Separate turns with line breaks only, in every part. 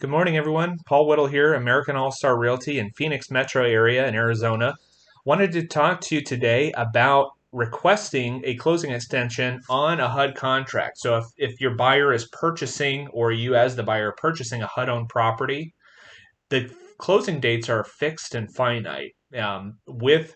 Good morning, everyone. Paul Whittle here, American Allstar Realty in Phoenix metro area in Arizona. Wanted to talk to you today about requesting a closing extension on a HUD contract. So if your buyer is purchasing, or you as the buyer are purchasing a HUD-owned property, the closing dates are fixed and finite. With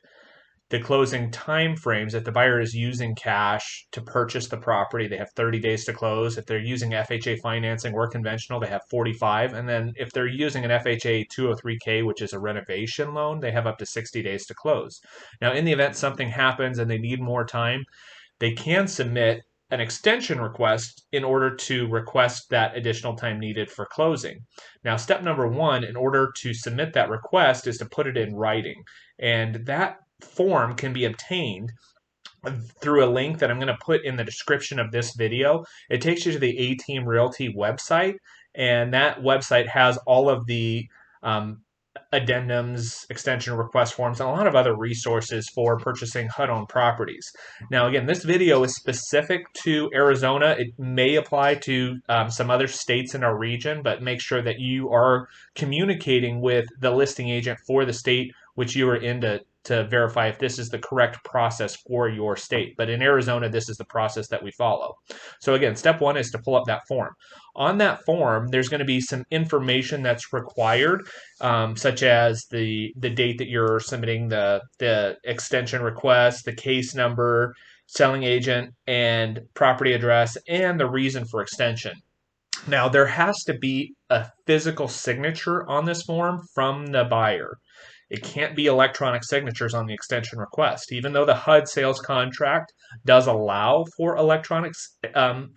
the closing time frames, if the buyer is using cash to purchase the property, they have 30 days to close. If they're using FHA financing or conventional, they have 45. And then if they're using an FHA 203K, which is a renovation loan, they have up to 60 days to close. Now, in the event something happens and they need more time, they can submit an extension request in order to request that additional time needed for closing. Now, step number one, in order to submit that request, is to put it in writing. And that form can be obtained through a link that I'm going to put in the description of this video. It takes you to the A-Team Realty website, and that website has all of the addendums, extension request forms, and a lot of other resources for purchasing HUD-owned properties. Now, again, this video is specific to Arizona. It may apply to some other states in our region, but make sure that you are communicating with the listing agent for the state which you are in to verify if this is the correct process for your state. But in Arizona, this is the process that we follow. So again, step one is to pull up that form. On that form, there's going to be some information that's required, such as the date that you're submitting the extension request, the case number, selling agent, and property address, and the reason for extension. Now, there has to be a physical signature on this form from the buyer. It can't be electronic signatures on the extension request. Even though the HUD sales contract does allow for electronic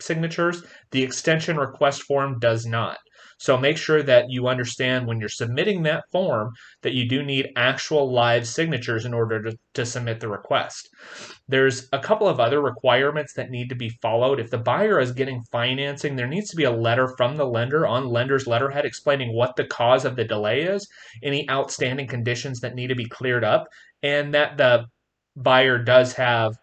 signatures, the extension request form does not. So make sure that you understand when you're submitting that form that you do need actual live signatures in order to submit the request. There's a couple of other requirements that need to be followed. If the buyer is getting financing, there needs to be a letter from the lender on lender's letterhead explaining what the cause of the delay is, any outstanding conditions that need to be cleared up, and that the buyer does have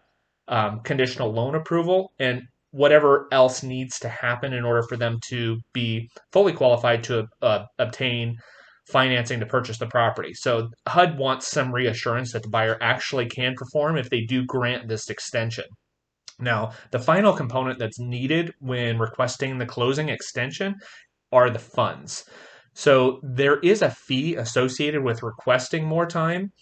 conditional loan approval and whatever else needs to happen in order for them to be fully qualified to obtain financing to purchase the property. So HUD wants some reassurance that the buyer actually can perform if they do grant this extension. Now, the final component that's needed when requesting the closing extension are the funds. So there is a fee associated with requesting more time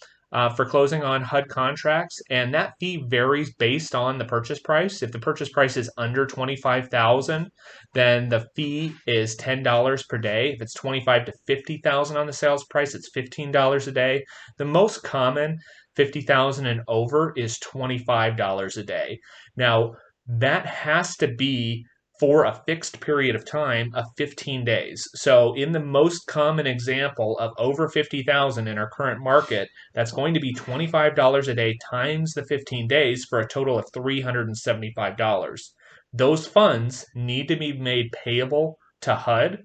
for closing on HUD contracts, and that fee varies based on the purchase price. If the purchase price is under $25,000, then the fee is $10 per day. If it's $25,000 to $50,000 on the sales price, it's $15 a day. The most common, $50,000 and over, is $25 a day. Now, that has to be for a fixed period of time of 15 days. So in the most common example of over 50,000 in our current market, that's going to be $25 a day times the 15 days for a total of $375. Those funds need to be made payable to HUD,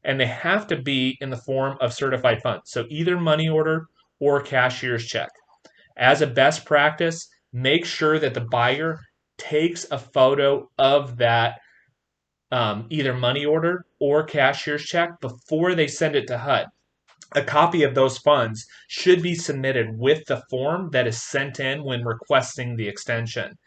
and they have to be in the form of certified funds. So either money order or cashier's check. As a best practice, make sure that the buyer takes a photo of that either money order or cashier's check before they send it to HUD. A copy of those funds should be submitted with the form that is sent in when requesting the extension.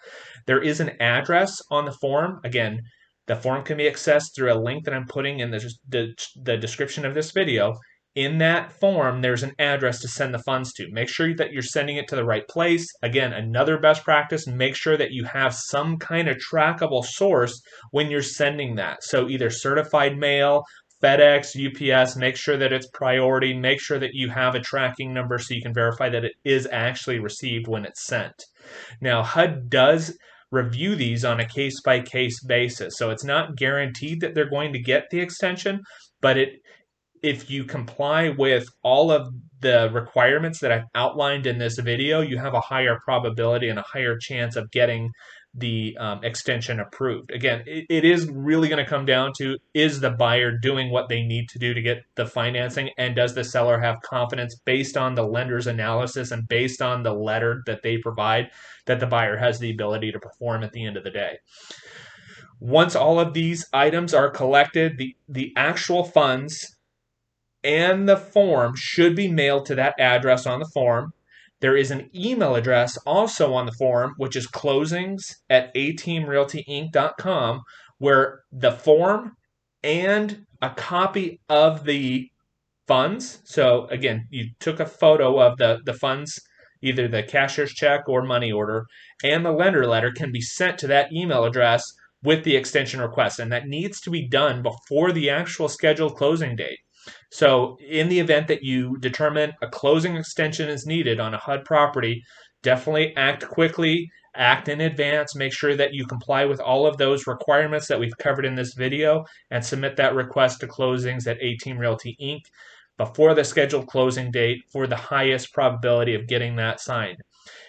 There is an address on the form. Again, the form can be accessed through a link that I'm putting in the description of this video. In that form, there's an address to send the funds to. Make sure that you're sending it to the right place. Again, another best practice, make sure that you have some kind of trackable source when you're sending that. So either certified mail, FedEx, UPS, make sure that it's priority. Make sure that you have a tracking number so you can verify that it is actually received when it's sent. Now, HUD does review these on a case-by-case basis. So it's not guaranteed that they're going to get the extension, but if you comply with all of the requirements that I've outlined in this video, you have a higher probability and a higher chance of getting the extension approved. Again, it is really going to come down to, is the buyer doing what they need to do to get the financing, and does the seller have confidence based on the lender's analysis and based on the letter that they provide that the buyer has the ability to perform at the end of the day. Once all of these items are collected, the actual funds and the form should be mailed to that address on the form. There is an email address also on the form, which is closings@ateamrealtyinc.com, where the form and a copy of the funds. So again, you took a photo of the funds, either the cashier's check or money order, and the lender letter can be sent to that email address with the extension request. And that needs to be done before the actual scheduled closing date. So in the event that you determine a closing extension is needed on a HUD property, definitely act quickly, act in advance, make sure that you comply with all of those requirements that we've covered in this video, and submit that request to closings at A-Team Realty Inc. before the scheduled closing date for the highest probability of getting that signed.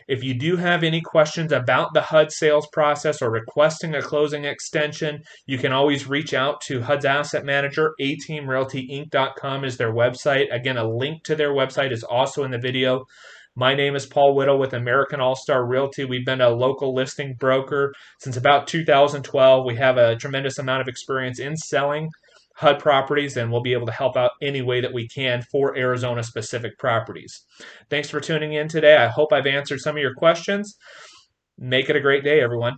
If you do have any questions about the HUD sales process or requesting a closing extension, you can always reach out to HUD's asset manager. ateamrealtyinc.com is their website. Again, a link to their website is also in the video. My name is Paul Whittle with American Allstar Realty. We've been a local listing broker since about 2012. We have a tremendous amount of experience in selling HUD properties, and we'll be able to help out any way that we can for Arizona specific properties. Thanks for tuning in today. I hope I've answered some of your questions. Make it a great day, everyone.